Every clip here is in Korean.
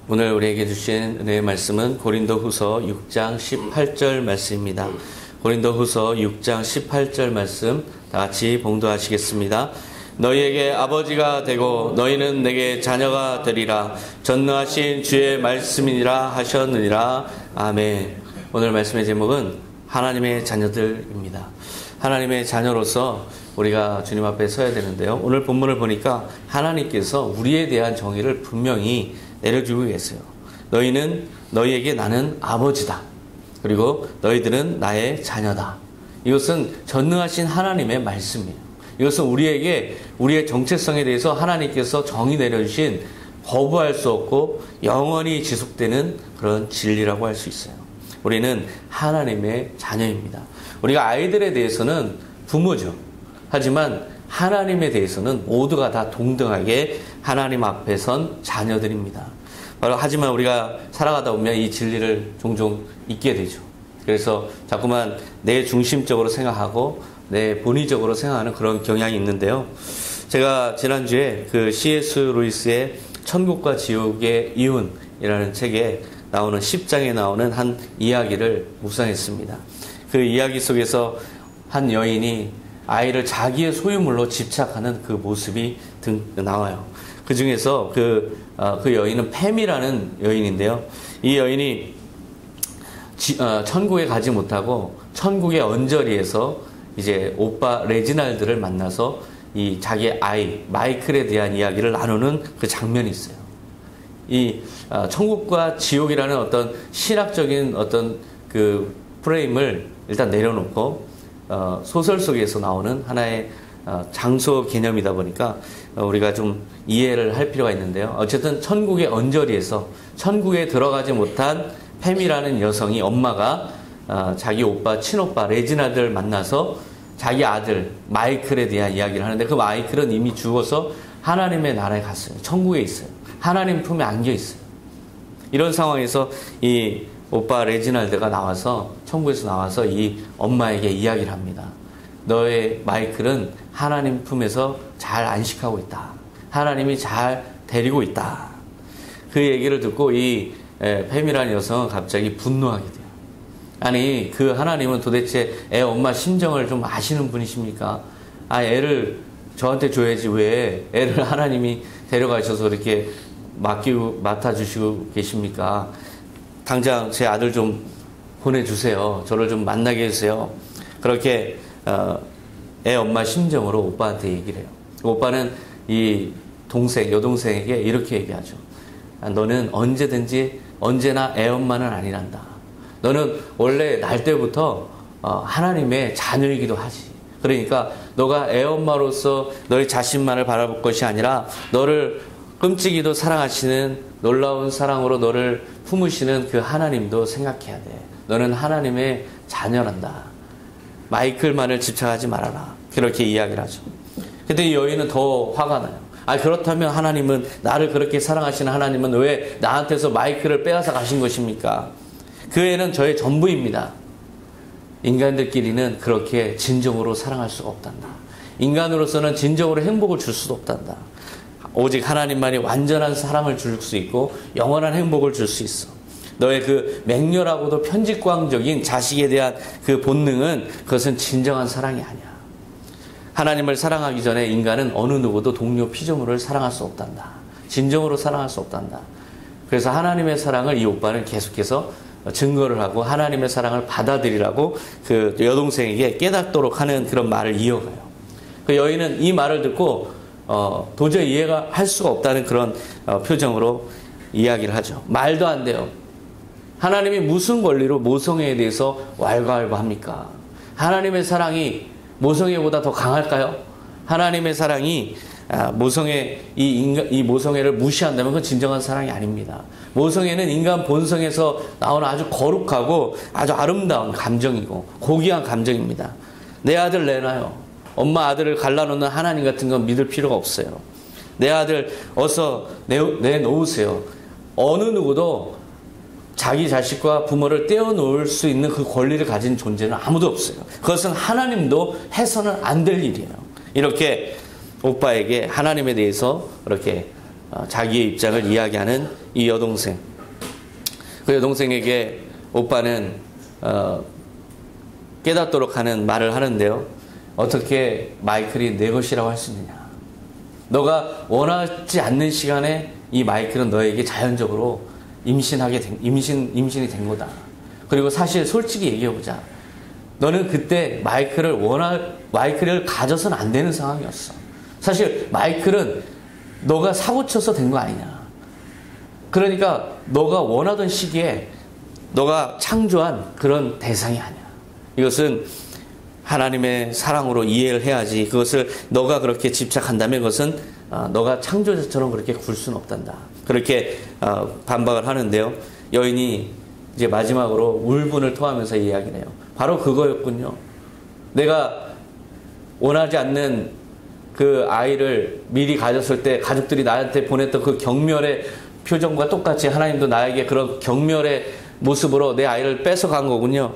오늘 우리에게 주신 은혜의 말씀은 고린도후서 6장 18절 말씀입니다. 고린도후서 6장 18절 말씀 다 같이 봉독하시겠습니다. 너희에게 아버지가 되고 너희는 내게 자녀가 되리라. 전능하신 주의 말씀이니라 하셨느니라. 아멘. 오늘 말씀의 제목은 하나님의 자녀들입니다. 하나님의 자녀로서 우리가 주님 앞에 서야 되는데요. 오늘 본문을 보니까 하나님께서 우리에 대한 정의를 분명히 내려주고 계세요. 너희는 너희에게 나는 아버지다. 그리고 너희들은 나의 자녀다. 이것은 전능하신 하나님의 말씀이에요. 이것은 우리에게 우리의 정체성에 대해서 하나님께서 정의 내려주신 거부할 수 없고 영원히 지속되는 그런 진리라고 할 수 있어요. 우리는 하나님의 자녀입니다. 우리가 아이들에 대해서는 부모죠. 하지만 하나님에 대해서는 모두가 다 동등하게 하나님 앞에 선 자녀들입니다. 하지만 우리가 살아가다 보면 이 진리를 종종 잊게 되죠. 그래서 자꾸만 내 중심적으로 생각하고 내 본의적으로 생각하는 그런 경향이 있는데요. 제가 지난주에 그 C.S. 루이스의 천국과 지옥의 이윤이라는 책에 나오는 10장에 나오는 한 이야기를 묵상했습니다. 그 이야기 속에서 한 여인이 아이를 자기의 소유물로 집착하는 그 모습이 나와요. 그 중에서 그 여인은 팸이라는 여인인데요. 이 여인이 천국에 가지 못하고 천국의 언저리에서 이제 오빠 레지날드를 만나서 이 자기의 아이 마이클에 대한 이야기를 나누는 그 장면이 있어요. 이 천국과 지옥이라는 어떤 신학적인 어떤 그 프레임을 일단 내려놓고 소설 속에서 나오는 하나의 장소 개념이다 보니까 우리가 좀 이해를 할 필요가 있는데요. 어쨌든 천국의 언저리에서 천국에 들어가지 못한 팸이라는 여성이 엄마가 자기 오빠 친오빠 레지나드를 만나서 자기 아들 마이클에 대한 이야기를 하는데 그 마이클은 이미 죽어서 하나님의 나라에 갔어요. 천국에 있어요. 하나님 품에 안겨 있어요. 이런 상황에서 이 오빠 레지날드가 나와서 천국에서 나와서 이 엄마에게 이야기를 합니다. 너의 마이클은 하나님 품에서 잘 안식하고 있다. 하나님이 잘 데리고 있다. 그 얘기를 듣고 이 팸이라는 여성은 갑자기 분노하게 돼요. 아니 그 하나님은 도대체 애 엄마 심정을 좀 아시는 분이십니까? 애를 저한테 줘야지 왜 애를 하나님이 데려가셔서 이렇게 맡아주시고 계십니까? 당장 제 아들 좀 보내주세요. 저를 좀 만나게 해주세요. 그렇게 애 엄마 심정으로 오빠한테 얘기를 해요. 오빠는 이 여동생에게 이렇게 얘기하죠. 너는 언제든지 언제나 애 엄마는 아니란다. 너는 원래 날 때부터 하나님의 자녀이기도 하지. 그러니까 너가 애 엄마로서 너의 자신만을 바라볼 것이 아니라 너를 끔찍이도 사랑하시는 놀라운 사랑으로 너를 품으시는 그 하나님도 생각해야 돼. 너는 하나님의 자녀란다. 마이클만을 집착하지 말아라. 그렇게 이야기를 하죠. 근데 이 여인은 더 화가 나요. 그렇다면 하나님은 나를 그렇게 사랑하시는 하나님은 왜 나한테서 마이클을 빼앗아 가신 것입니까? 그 애는 저의 전부입니다. 인간들끼리는 그렇게 진정으로 사랑할 수가 없단다. 인간으로서는 진정으로 행복을 줄 수도 없단다. 오직 하나님만이 완전한 사랑을 줄 수 있고 영원한 행복을 줄 수 있어. 너의 그 맹렬하고도 편집광적인 자식에 대한 그 본능은 그것은 진정한 사랑이 아니야. 하나님을 사랑하기 전에 인간은 어느 누구도 동료 피조물을 사랑할 수 없단다. 진정으로 사랑할 수 없단다. 그래서 하나님의 사랑을 이 오빠는 계속해서 증거를 하고 하나님의 사랑을 받아들이라고 그 여동생에게 깨닫도록 하는 그런 말을 이어가요. 그 여인은 이 말을 듣고 도저히 이해가 할 수가 없다는 그런 표정으로 이야기를 하죠. 말도 안 돼요. 하나님이 무슨 권리로 모성애에 대해서 왈가왈부합니까? 하나님의 사랑이 모성애보다 더 강할까요? 하나님의 사랑이 이 모성애를 무시한다면 그건 진정한 사랑이 아닙니다. 모성애는 인간 본성에서 나오는 아주 거룩하고 아주 아름다운 감정이고 고귀한 감정입니다. 내 아들 내놔요. 엄마 아들을 갈라놓는 하나님 같은 건 믿을 필요가 없어요. 내 아들 어서 내놓으세요. 어느 누구도 자기 자식과 부모를 떼어놓을 수 있는 그 권리를 가진 존재는 아무도 없어요. 그것은 하나님도 해서는 안 될 일이에요. 이렇게 오빠에게 하나님에 대해서 이렇게 자기의 입장을 이야기하는 이 여동생. 그 여동생에게 오빠는 깨닫도록 하는 말을 하는데요. 어떻게 마이클이 내 것이라고 할 수 있느냐. 너가 원하지 않는 시간에 이 마이클은 너에게 자연적으로 임신이 된 거다. 그리고 사실 솔직히 얘기해보자. 너는 그때 마이클을 가져서는 안 되는 상황이었어. 사실 마이클은 너가 사고쳐서 된 거 아니냐. 그러니까 너가 원하던 시기에 너가 창조한 그런 대상이 아니야. 이것은 하나님의 사랑으로 이해를 해야지. 그것을 너가 그렇게 집착한다면 그것은 너가 창조자처럼 그렇게 굴 수는 없단다. 그렇게 반박을 하는데요. 여인이 이제 마지막으로 울분을 토하면서 이야기를 해요. 바로 그거였군요. 내가 원하지 않는 그 아이를 미리 가졌을 때 가족들이 나한테 보냈던 그 경멸의 표정과 똑같이 하나님도 나에게 그런 경멸의 모습으로 내 아이를 뺏어간 거군요.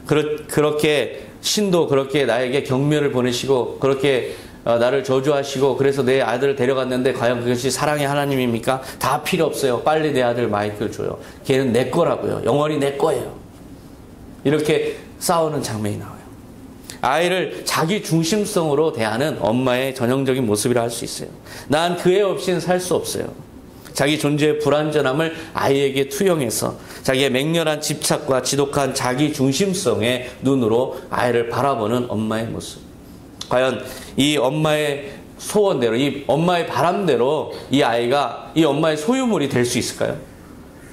그렇게 신도 그렇게 나에게 경멸을 보내시고 그렇게 나를 저주하시고 그래서 내 아들을 데려갔는데 과연 그것이 사랑의 하나님입니까? 다 필요 없어요. 빨리 내 아들 마이클 줘요. 걔는 내 거라고요. 영원히 내 거예요. 이렇게 싸우는 장면이 나와요. 아이를 자기 중심성으로 대하는 엄마의 전형적인 모습이라 할 수 있어요. 난 그 애 없이는 살 수 없어요. 자기 존재의 불완전함을 아이에게 투영해서 자기의 맹렬한 집착과 지독한 자기 중심성의 눈으로 아이를 바라보는 엄마의 모습. 과연 이 엄마의 소원대로, 이 엄마의 바람대로 이 아이가 이 엄마의 소유물이 될 수 있을까요?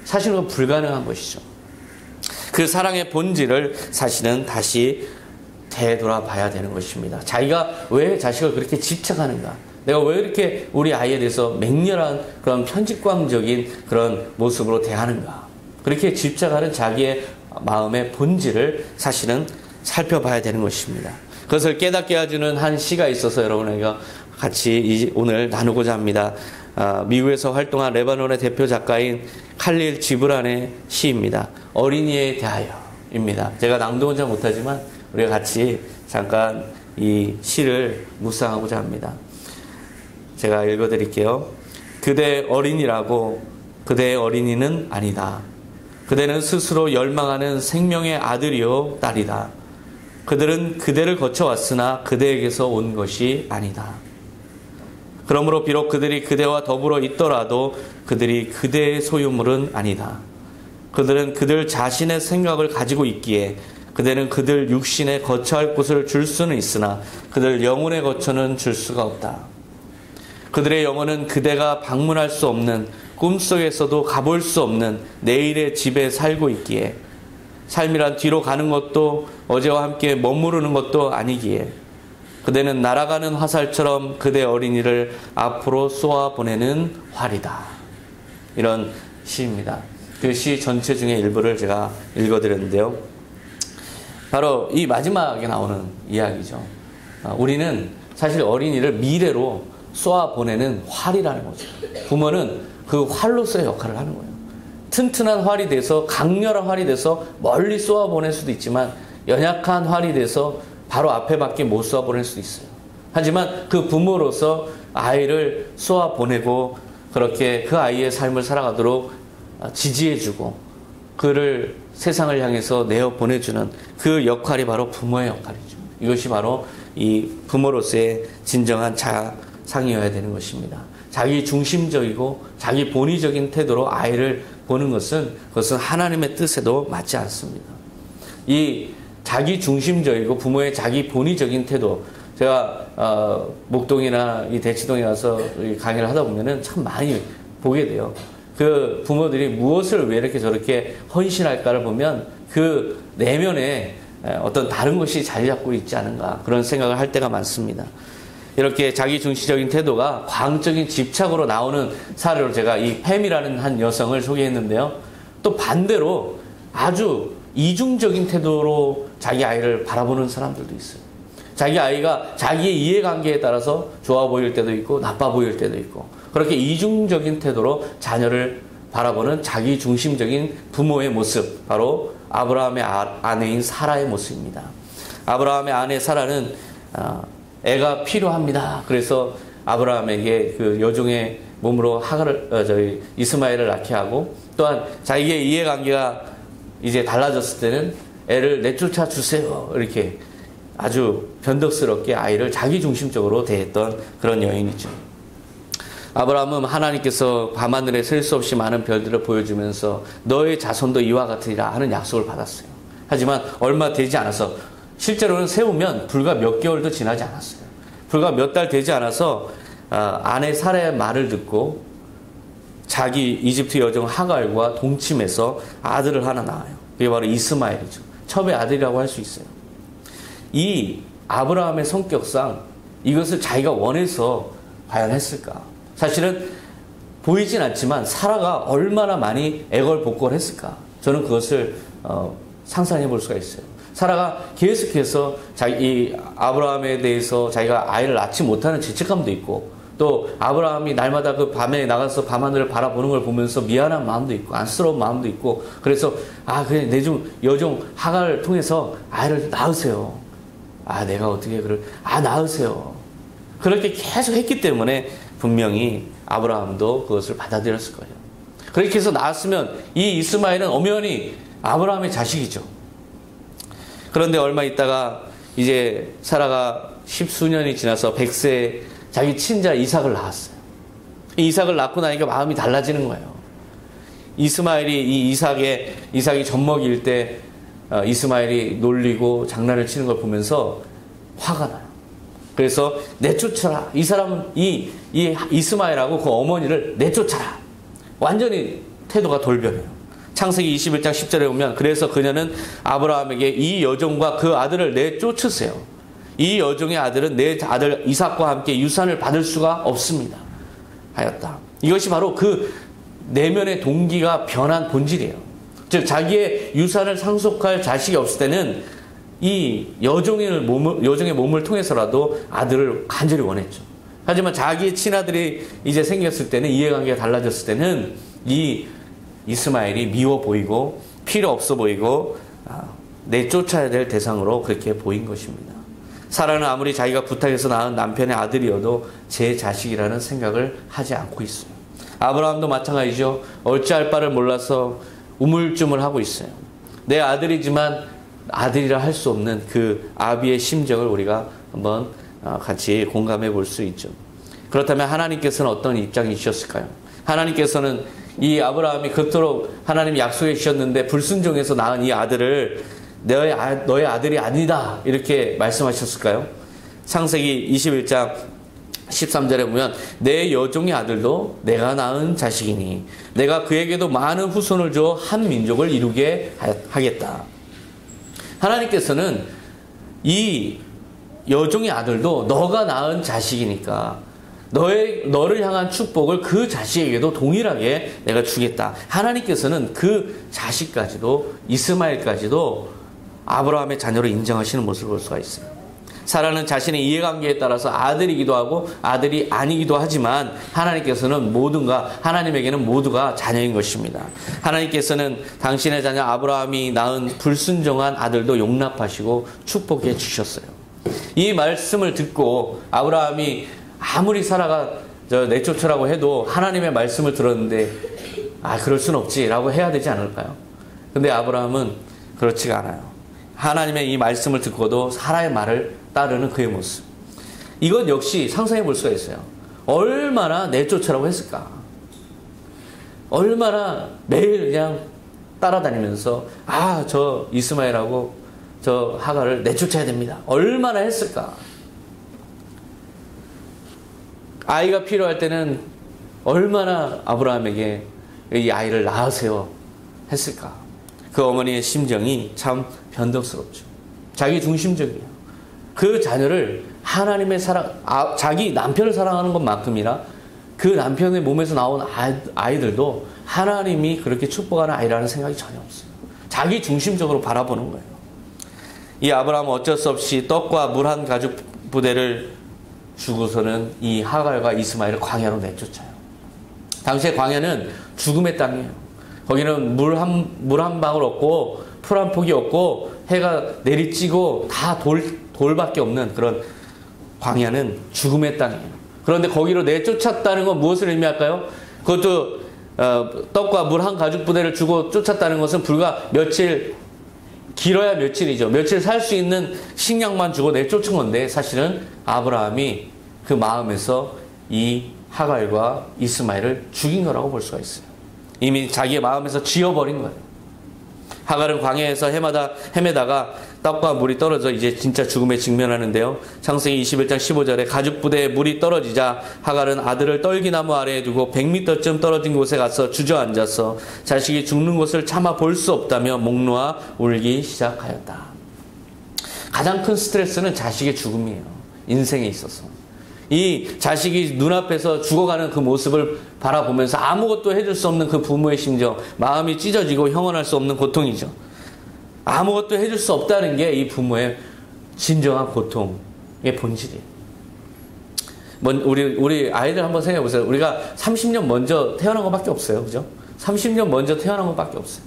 사실은 그건 불가능한 것이죠. 그 사랑의 본질을 사실은 다시 되돌아봐야 되는 것입니다. 자기가 왜 자식을 그렇게 집착하는가? 내가 왜 이렇게 우리 아이에 대해서 맹렬한 그런 편집광적인 그런 모습으로 대하는가? 그렇게 집착하는 자기의 마음의 본질을 사실은 살펴봐야 되는 것입니다. 그것을 깨닫게 해주는 한 시가 있어서 여러분에게 같이 오늘 나누고자 합니다. 미국에서 활동한 레바논의 대표 작가인 칼릴 지브란의 시입니다. 어린이에 대하여입니다. 제가 낭독은 잘 못하지만 우리가 같이 잠깐 이 시를 묵상하고자 합니다. 제가 읽어드릴게요. 그대 어린이라고 그대의 어린이는 아니다. 그대는 스스로 열망하는 생명의 아들이요 딸이다. 그들은 그대를 거쳐왔으나 그대에게서 온 것이 아니다. 그러므로 비록 그들이 그대와 더불어 있더라도 그들이 그대의 소유물은 아니다. 그들은 그들 자신의 생각을 가지고 있기에 그대는 그들 육신에 거처할 곳을 줄 수는 있으나 그들 영혼의 거처는 줄 수가 없다. 그들의 영혼은 그대가 방문할 수 없는 꿈속에서도 가볼 수 없는 내일의 집에 살고 있기에 삶이란 뒤로 가는 것도 어제와 함께 머무르는 것도 아니기에 그대는 날아가는 화살처럼 그대 어린이를 앞으로 쏘아보내는 활이다. 이런 시입니다. 그 시 전체 중에 일부를 제가 읽어드렸는데요. 바로 이 마지막에 나오는 이야기죠. 우리는 사실 어린이를 미래로 쏘아보내는 활이라는 거죠. 부모는 그 활로서의 역할을 하는 거예요. 튼튼한 활이 돼서 강렬한 활이 돼서 멀리 쏘아보낼 수도 있지만 연약한 활이 돼서 바로 앞에밖에 못 쏘아보낼 수도 있어요. 하지만 그 부모로서 아이를 쏘아보내고 그렇게 그 아이의 삶을 살아가도록 지지해주고 그를 세상을 향해서 내어보내주는 그 역할이 바로 부모의 역할이죠. 이것이 바로 이 부모로서의 진정한 자상이어야 되는 것입니다. 자기 중심적이고 자기 본의적인 태도로 아이를 보는 것은 그것은 하나님의 뜻에도 맞지 않습니다. 이 자기 중심적이고 부모의 자기 본의적인 태도, 제가 목동이나 이 대치동에 가서 강의를 하다 보면은 참 많이 보게 돼요. 그 부모들이 무엇을 왜 이렇게 저렇게 헌신할까를 보면 그 내면에 어떤 다른 것이 자리 잡고 있지 않은가 그런 생각을 할 때가 많습니다. 이렇게 자기중시적인 태도가 광적인 집착으로 나오는 사례로 제가 이 팸이라는 한 여성을 소개했는데요. 또 반대로 아주 이중적인 태도로 자기 아이를 바라보는 사람들도 있어요. 자기 아이가 자기의 이해관계에 따라서 좋아 보일 때도 있고 나빠 보일 때도 있고 그렇게 이중적인 태도로 자녀를 바라보는 자기중심적인 부모의 모습, 바로 아브라함의 아내인 사라의 모습입니다. 아브라함의 아내 사라는 애가 필요합니다. 그래서 아브라함에게 그 여종의 몸으로 하갈을 이스마엘을 낳게 하고, 또한 자기의 이해관계가 이제 달라졌을 때는 애를 내쫓아 주세요 이렇게 아주 변덕스럽게 아이를 자기 중심적으로 대했던 그런 여인이죠. 아브라함은 하나님께서 밤하늘에 셀 수 없이 많은 별들을 보여주면서 너의 자손도 이와 같으리라 하는 약속을 받았어요. 하지만 얼마 되지 않아서, 실제로는 세우면 불과 몇 개월도 지나지 않았어요. 불과 몇 달 되지 않아서 아내 사라의 말을 듣고 자기 이집트 여종 하갈과 동침해서 아들을 하나 낳아요. 그게 바로 이스마엘이죠. 첩의 아들이라고 할 수 있어요. 이 아브라함의 성격상 이것을 자기가 원해서 과연 했을까? 사실은 보이진 않지만 사라가 얼마나 많이 애걸복걸 했을까? 저는 그것을 상상해 볼 수가 있어요. 사라가 계속해서 이 아브라함에 대해서 자기가 아이를 낳지 못하는 죄책감도 있고, 또 아브라함이 날마다 그 밤에 나가서 밤하늘을 바라보는 걸 보면서 미안한 마음도 있고 안쓰러운 마음도 있고, 그래서 그냥 내 여종 하갈을 통해서 아이를 낳으세요. 내가 어떻게 낳으세요. 그렇게 계속 했기 때문에 분명히 아브라함도 그것을 받아들였을 거예요. 그렇게 해서 낳았으면 이 이스마엘은 엄연히 아브라함의 자식이죠. 그런데 얼마 있다가 이제 사라가 10수년이 지나서 100세 자기 친자 이삭을 낳았어요. 이 이삭을 낳고 나니까 마음이 달라지는 거예요. 이스마엘이 이삭이 젖먹일 때 이스마엘이 놀리고 장난을 치는 걸 보면서 화가 나요. 그래서 내쫓아라. 이 사람은 이 이스마엘하고 그 어머니를 내쫓아라. 완전히 태도가 돌변해요. 창세기 21장 10절에 보면, 그래서 그녀는 아브라함에게 이 여종과 그 아들을 내쫓으세요. 이 여종의 아들은 내 아들 이삭과 함께 유산을 받을 수가 없습니다 하였다. 이것이 바로 그 내면의 동기가 변한 본질이에요. 즉 자기의 유산을 상속할 자식이 없을 때는 이 여종의 몸을 통해서라도 아들을 간절히 원했죠. 하지만 자기의 친아들이 이제 생겼을 때는, 이해관계가 달라졌을 때는 이 이스마엘이 미워 보이고 필요 없어 보이고 내쫓아야 될 대상으로 그렇게 보인 것입니다. 사라는 아무리 자기가 부탁해서 낳은 남편의 아들이어도 제 자식이라는 생각을 하지 않고 있어요. 아브라함도 마찬가지죠. 어찌할 바를 몰라서 우물쭈물하고 있어요. 내 아들이지만 아들이라 할 수 없는 그 아비의 심정을 우리가 한번 같이 공감해 볼 수 있죠. 그렇다면 하나님께서는 어떤 입장이셨을까요? 하나님께서는 이 아브라함이 그토록 하나님이 약속해 주셨는데 불순종해서 낳은 이 아들을 너의 아들이 아니다 이렇게 말씀하셨을까요? 창세기 21장 13절에 보면 내 여종의 아들도 내가 낳은 자식이니 내가 그에게도 많은 후손을 줘 한 민족을 이루게 하겠다. 하나님께서는 이 여종의 아들도 너가 낳은 자식이니까 너를 향한 축복을 그 자식에게도 동일하게 내가 주겠다. 하나님께서는 그 자식까지도, 이스마엘까지도 아브라함의 자녀로 인정하시는 모습을 볼 수가 있어요. 사라는 자신의 이해관계에 따라서 아들이기도 하고 아들이 아니기도 하지만 하나님에게는 모두가 자녀인 것입니다. 하나님께서는 당신의 자녀 아브라함이 낳은 불순종한 아들도 용납하시고 축복해 주셨어요. 이 말씀을 듣고 아브라함이 아무리 사라가 내쫓으라고 해도 하나님의 말씀을 들었는데 그럴 순 없지 라고 해야 되지 않을까요? 근데 아브라함은 그렇지가 않아요. 하나님의 이 말씀을 듣고도 사라의 말을 따르는 그의 모습, 이것 역시 상상해 볼 수가 있어요. 얼마나 내쫓으라고 했을까? 얼마나 매일 그냥 따라다니면서 저 이스마엘하고 저 하갈을 내쫓아야 됩니다. 얼마나 했을까? 아이가 필요할 때는 얼마나 아브라함에게 이 아이를 낳으세요 했을까? 그 어머니의 심정이 참 변덕스럽죠. 자기 중심적이에요. 그 자녀를 하나님의 자기 남편을 사랑하는 것만큼이나 그 남편의 몸에서 나온 아이들도 하나님이 그렇게 축복하는 아이라는 생각이 전혀 없어요. 자기 중심적으로 바라보는 거예요. 이 아브라함은 어쩔 수 없이 떡과 물 한 가죽 부대를 주고서는 이 하갈과 이스마엘을 광야로 내쫓아요. 당시의 광야는 죽음의 땅이에요. 거기는 물 한 방울 없고 풀 한 폭이 없고 해가 내리쬐고 다 돌밖에 없는 그런 광야는 죽음의 땅이에요. 그런데 거기로 내쫓았다는 건 무엇을 의미할까요? 그것도 떡과 물 한 가죽 부대를 주고 쫓았다는 것은 불과 며칠, 길어야 며칠이죠. 며칠 살 수 있는 식량만 주고 내쫓은 건데 사실은 아브라함이 그 마음에서 이 하갈과 이스마엘을 죽인 거라고 볼 수가 있어요. 이미 자기의 마음에서 지어버린 거예요. 하갈은 광야에서 헤매다가 떡과 물이 떨어져 이제 진짜 죽음에 직면하는데요. 창세기 21장 15절에 가죽 부대에 물이 떨어지자 하갈은 아들을 떨기나무 아래에 두고 100m쯤 떨어진 곳에 가서 주저앉아서 자식이 죽는 것을 참아 볼 수 없다며 목 놓아 울기 시작하였다. 가장 큰 스트레스는 자식의 죽음이에요. 인생에 있어서. 이 자식이 눈앞에서 죽어가는 그 모습을 바라보면서 아무것도 해줄 수 없는 그 부모의 심정, 마음이 찢어지고 형언할 수 없는 고통이죠. 아무것도 해줄 수 없다는 게 이 부모의 진정한 고통의 본질이에요. 우리 아이들 한번 생각해 보세요. 우리가 30년 먼저 태어난 것밖에 없어요. 그죠? 30년 먼저 태어난 것밖에 없어요.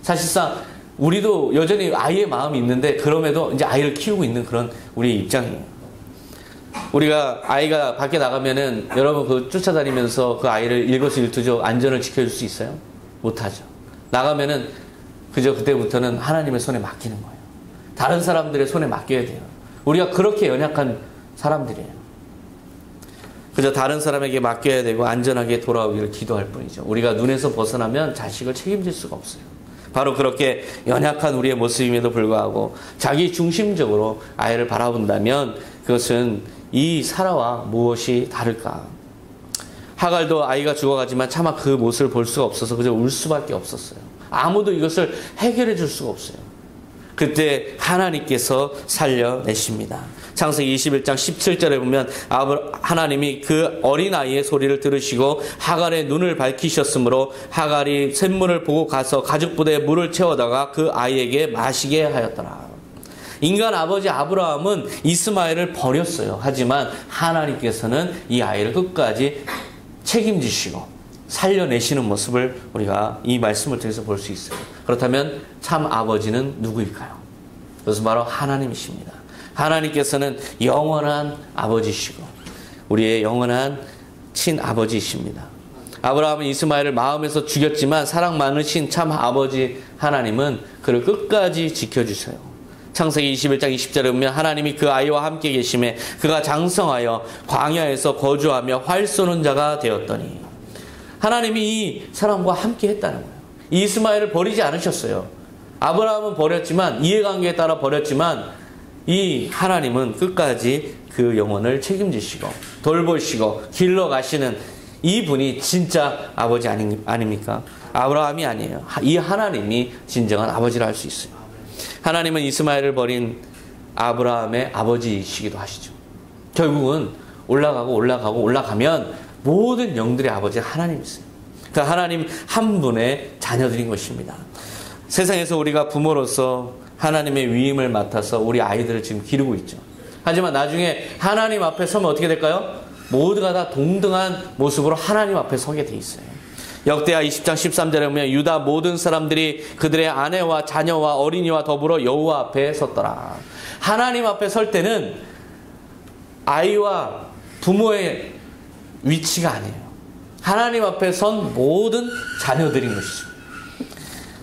사실상 우리도 여전히 아이의 마음이 있는데 그럼에도 이제 아이를 키우고 있는 그런 우리의 입장이에요. 우리가 아이가 밖에 나가면은 여러분 그 쫓아다니면서 그 아이를 일거수일투족 안전을 지켜줄 수 있어요? 못하죠. 나가면은 그저 그때부터는 하나님의 손에 맡기는 거예요. 다른 사람들의 손에 맡겨야 돼요. 우리가 그렇게 연약한 사람들이에요. 그저 다른 사람에게 맡겨야 되고 안전하게 돌아오기를 기도할 뿐이죠. 우리가 눈에서 벗어나면 자식을 책임질 수가 없어요. 바로 그렇게 연약한 우리의 모습임에도 불구하고 자기 중심적으로 아이를 바라본다면 그것은 이 사라와 무엇이 다를까? 하갈도 아이가 죽어가지만 차마 그 모습을 볼 수가 없어서 그저 울 수밖에 없었어요. 아무도 이것을 해결해 줄 수가 없어요. 그때 하나님께서 살려내십니다. 창세기 21장 17절에 보면 하나님이 그 어린아이의 소리를 들으시고 하갈의 눈을 밝히셨으므로 하갈이 샘물을 보고 가서 가죽부대에 물을 채워다가 그 아이에게 마시게 하였더라. 인간 아버지 아브라함은 이스마엘을 버렸어요. 하지만 하나님께서는 이 아이를 끝까지 책임지시고 살려내시는 모습을 우리가 이 말씀을 통해서 볼 수 있어요. 그렇다면 참 아버지는 누구일까요? 그것은 바로 하나님이십니다. 하나님께서는 영원한 아버지시고 우리의 영원한 친아버지이십니다. 아브라함은 이스마엘을 마음에서 죽였지만 사랑 많으신 참 아버지 하나님은 그를 끝까지 지켜주세요. 창세기 21장 20절에 보면 하나님이 그 아이와 함께 계심에 그가 장성하여 광야에서 거주하며 활 쏘는 자가 되었더니 하나님이 이 사람과 함께 했다는 거예요. 이스마엘을 버리지 않으셨어요. 아브라함은 버렸지만 이해관계에 따라 버렸지만 이 하나님은 끝까지 그 영혼을 책임지시고 돌보시고 길러가시는 이분이 진짜 아버지 아닙니까? 아브라함이 아니에요. 이 하나님이 진정한 아버지라 할 수 있어요. 하나님은 이스마엘을 버린 아브라함의 아버지이시기도 하시죠. 결국은 올라가면 모든 영들의 아버지 하나님이세요. 그 하나님 한 분의 자녀들인 것입니다. 세상에서 우리가 부모로서 하나님의 위임을 맡아서 우리 아이들을 지금 기르고 있죠. 하지만 나중에 하나님 앞에 서면 어떻게 될까요? 모두가 다 동등한 모습으로 하나님 앞에 서게 돼 있어요. 역대하 20장 13절에 보면 유다 모든 사람들이 그들의 아내와 자녀와 어린이와 더불어 여호와 앞에 섰더라. 하나님 앞에 설 때는 아이와 부모의 위치가 아니에요. 하나님 앞에 선 모든 자녀들인 것이죠.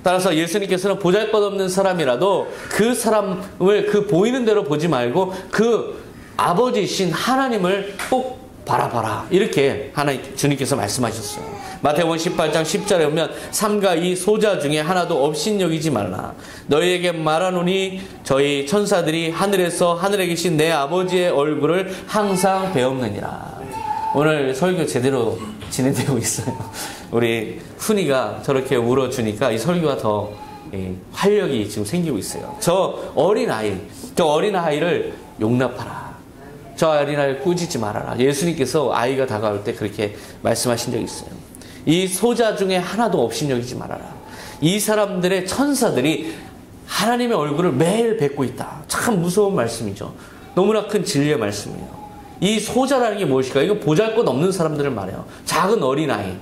따라서 예수님께서는 보잘것없는 사람이라도 그 사람을 그 보이는 대로 보지 말고 그 아버지이신 하나님을 꼭 바라봐라. 이렇게 주님께서 말씀하셨어요. 마태복음 18장 10절에 보면 삼가 이 소자 중에 하나도 업신여기지 말라. 너희에게 말하노니 저희 천사들이 하늘에서 하늘에 계신 내 아버지의 얼굴을 항상 배옵느니라. 오늘 설교 제대로 진행되고 있어요. 우리 훈이가 저렇게 울어주니까 이 설교가 더 활력이 지금 생기고 있어요. 저 어린아이를 용납하라. 저 어린아이를 꾸짖지 말아라. 예수님께서 아이가 다가올 때 그렇게 말씀하신 적이 있어요. 이 소자 중에 하나도 업신여기지 말아라. 이 사람들의 천사들이 하나님의 얼굴을 매일 뵙고 있다. 참 무서운 말씀이죠. 너무나 큰 진리의 말씀이에요. 이 소자라는 게 무엇일까? 이거 보잘것없는 사람들을 말해요. 작은 어린아이.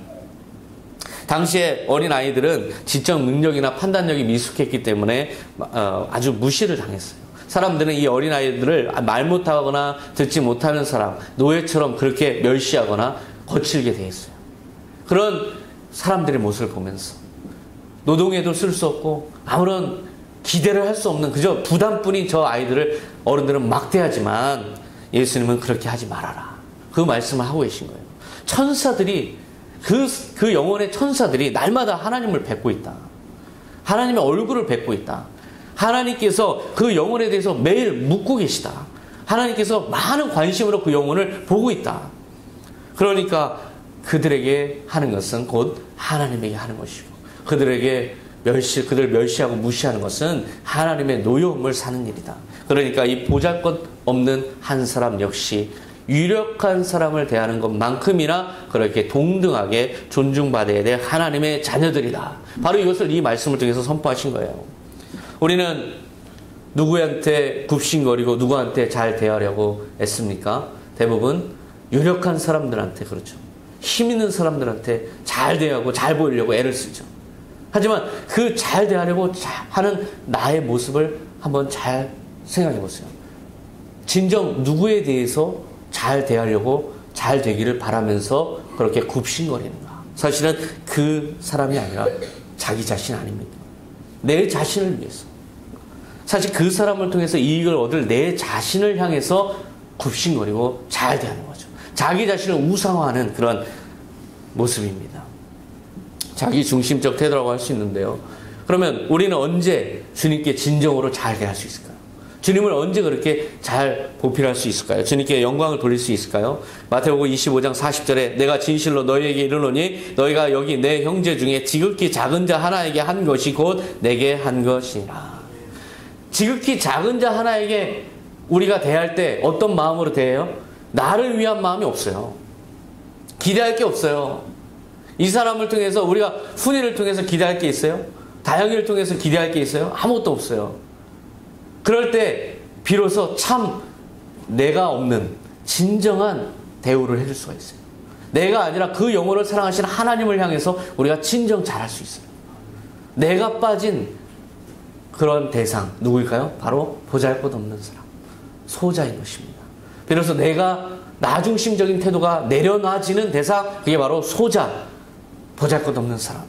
당시에 어린아이들은 지적 능력이나 판단력이 미숙했기 때문에 아주 무시를 당했어요. 사람들은 이 어린아이들을 말 못하거나 듣지 못하는 사람, 노예처럼 그렇게 멸시하거나 거칠게 돼 있어요. 그런 사람들의 모습을 보면서 노동에도 쓸 수 없고 아무런 기대를 할 수 없는 그저 부담뿐인 저 아이들을 어른들은 막대하지만 예수님은 그렇게 하지 말아라. 그 말씀을 하고 계신 거예요. 천사들이 그 영혼의 천사들이 날마다 하나님을 뵙고 있다. 하나님의 얼굴을 뵙고 있다. 하나님께서 그 영혼에 대해서 매일 묻고 계시다. 하나님께서 많은 관심으로 그 영혼을 보고 있다. 그러니까 그들에게 하는 것은 곧 하나님에게 하는 것이고 그들을 멸시하고 무시하는 것은 하나님의 노여움을 사는 일이다. 그러니까 이 보잘것없는 한 사람 역시 유력한 사람을 대하는 것만큼이나 그렇게 동등하게 존중받아야 될 하나님의 자녀들이다. 바로 이것을 이 말씀을 통해서 선포하신 거예요. 우리는 누구한테 굽신거리고 누구한테 잘 대하려고 애씁니까? 대부분 유력한 사람들한테 그렇죠. 힘 있는 사람들한테 잘 대하고 잘 보이려고 애를 쓰죠. 하지만 그 잘 대하려고 하는 나의 모습을 한번 잘 생각해 보세요. 진정 누구에 대해서 잘 대하려고 잘 되기를 바라면서 그렇게 굽신거리는가? 사실은 그 사람이 아니라 자기 자신 아닙니까? 내 자신을 위해서. 사실 그 사람을 통해서 이익을 얻을 내 자신을 향해서 굽신거리고 잘 대하는 거죠. 자기 자신을 우상화하는 그런 모습입니다. 자기 중심적 태도라고 할 수 있는데요. 그러면 우리는 언제 주님께 진정으로 잘 대할 수 있을까요? 주님을 언제 그렇게 잘 보필할 수 있을까요? 주님께 영광을 돌릴 수 있을까요? 마태복음 25장 40절에 내가 진실로 너희에게 이르노니 너희가 여기 내 형제 중에 지극히 작은 자 하나에게 한 것이 곧 내게 한 것이라. 지극히 작은 자 하나에게 우리가 대할 때 어떤 마음으로 대해요? 나를 위한 마음이 없어요. 기대할 게 없어요. 이 사람을 통해서 우리가 훈이를 통해서 기대할 게 있어요? 다영이를 통해서 기대할 게 있어요? 아무것도 없어요. 그럴 때 비로소 참 내가 없는 진정한 대우를 해줄 수가 있어요. 내가 아니라 그 영혼을 사랑하시는 하나님을 향해서 우리가 진정 잘할 수 있어요. 내가 빠진 그런 대상 누구일까요? 바로 보잘것없는 사람, 소자인 것입니다. 비로소 내가 나중심적인 태도가 내려놔지는 대상, 그게 바로 소자, 보잘것없는 사람.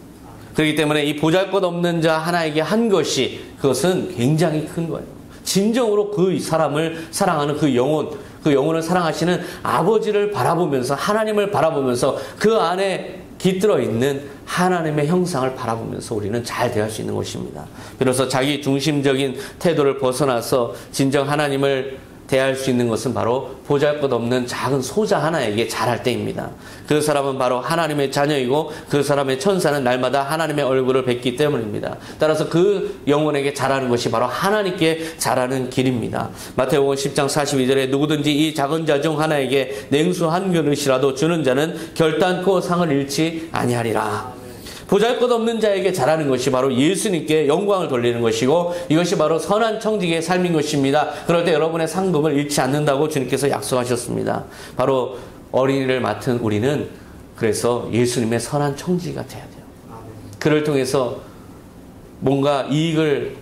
그렇기 때문에 이 보잘것없는 자 하나에게 한 것이 그것은 굉장히 큰 거예요. 진정으로 그 사람을 사랑하는 그 영혼을 사랑하시는 아버지를 바라보면서 하나님을 바라보면서 그 안에 깃들어 있는 하나님의 형상을 바라보면서 우리는 잘 대할 수 있는 것입니다. 비로소 자기 중심적인 태도를 벗어나서 진정 하나님을 대할 수 있는 것은 바로 보잘것없는 작은 소자 하나에게 잘할 때입니다. 그 사람은 바로 하나님의 자녀이고 그 사람의 천사는 날마다 하나님의 얼굴을 뵙기 때문입니다. 따라서 그 영혼에게 잘하는 것이 바로 하나님께 잘하는 길입니다. 마태복음 10장 42절에 누구든지 이 작은 자 중 하나에게 냉수 한 그릇이라도 주는 자는 결단코 상을 잃지 아니하리라. 보잘것없는 자에게 잘하는 것이 바로 예수님께 영광을 돌리는 것이고 이것이 바로 선한 청지기의 삶인 것입니다. 그럴 때 여러분의 상급을 잃지 않는다고 주님께서 약속하셨습니다. 바로 어린이를 맡은 우리는 그래서 예수님의 선한 청지기가 돼야 돼요. 그를 통해서 뭔가 이익을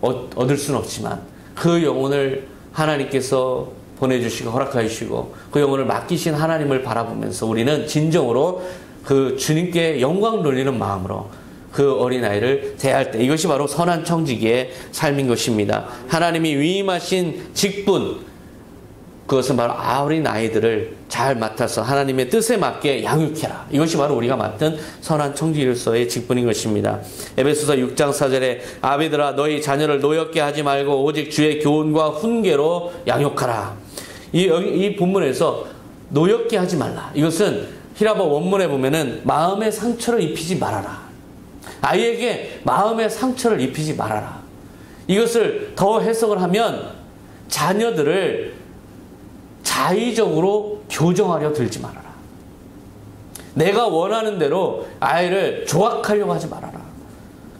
얻을 수는 없지만 그 영혼을 하나님께서 보내주시고 허락하여 주시고 그 영혼을 맡기신 하나님을 바라보면서 우리는 진정으로 그 주님께 영광 돌리는 마음으로 그 어린아이를 대할 때 이것이 바로 선한 청지기의 삶인 것입니다. 하나님이 위임하신 직분, 그것은 바로 어린아이들을 잘 맡아서 하나님의 뜻에 맞게 양육해라. 이것이 바로 우리가 맡은 선한 청지기로서의 직분인 것입니다. 에베소서 6장 4절에 아비들아 너희 자녀를 노엽게 하지 말고 오직 주의 교훈과 훈계로 양육하라. 이 본문에서 노엽게 하지 말라. 이것은 히라보 원문에 보면은 마음의 상처를 입히지 말아라. 아이에게 마음의 상처를 입히지 말아라. 이것을 더 해석을 하면 자녀들을 자의적으로 교정하려 들지 말아라. 내가 원하는 대로 아이를 조악하려고 하지 말아라.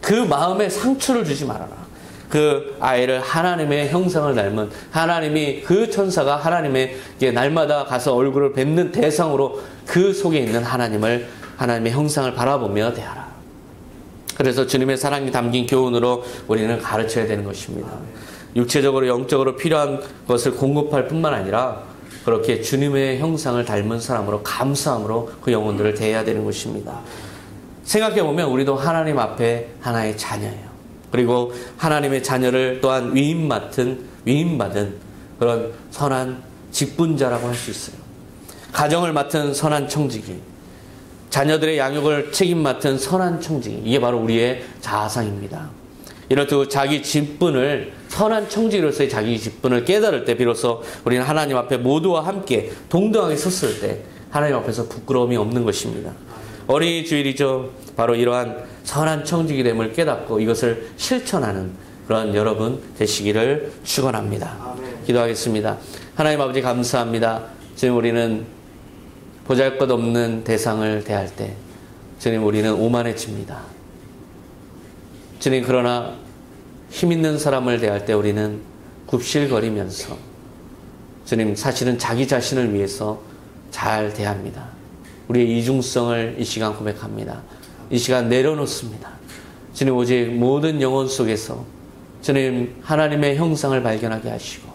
그 마음에 상처를 주지 말아라. 그 아이를 하나님의 형상을 닮은 하나님이 그 천사가 하나님에게 날마다 가서 얼굴을 뵙는 대상으로 그 속에 있는 하나님의 형상을 바라보며 대하라. 그래서 주님의 사랑이 담긴 교훈으로 우리는 가르쳐야 되는 것입니다. 육체적으로 영적으로 필요한 것을 공급할 뿐만 아니라 그렇게 주님의 형상을 닮은 사람으로 감사함으로 그 영혼들을 대해야 되는 것입니다. 생각해보면 우리도 하나님 앞에 하나의 자녀예요. 그리고 하나님의 자녀를 또한 위임받은 그런 선한 직분자라고 할 수 있어요. 가정을 맡은 선한 청지기, 자녀들의 양육을 책임 맡은 선한 청지기, 이게 바로 우리의 자아상입니다. 이렇듯 자기 직분을, 선한 청지기로서의 자기 직분을 깨달을 때 비로소 우리는 하나님 앞에 모두와 함께 동등하게 섰을 때 하나님 앞에서 부끄러움이 없는 것입니다. 어린이 주일이죠. 바로 이러한 선한 청지기됨을 깨닫고 이것을 실천하는 그런 여러분 되시기를 축원합니다. 기도하겠습니다. 하나님 아버지 감사합니다. 주님, 우리는 보잘것없는 대상을 대할 때 주님, 우리는 오만해집니다. 주님, 그러나 힘있는 사람을 대할 때 우리는 굽실거리면서 주님, 사실은 자기 자신을 위해서 잘 대합니다. 우리의 이중성을 이 시간 고백합니다. 이 시간 내려놓습니다. 주님, 오직 모든 영혼 속에서 주님 하나님의 형상을 발견하게 하시고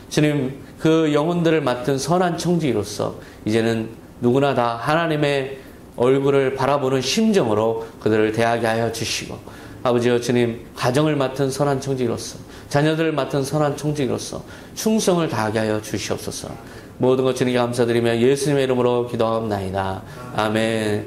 주님, 그 영혼들을 맡은 선한 청지기로서 이제는 누구나 다 하나님의 얼굴을 바라보는 심정으로 그들을 대하게 하여 주시고, 아버지여 주님, 가정을 맡은 선한 청지기로서, 자녀들을 맡은 선한 청지기로서 충성을 다하게 하여 주시옵소서. 모든 것 주님께 감사드리며 예수님의 이름으로 기도하옵나이다. 아멘.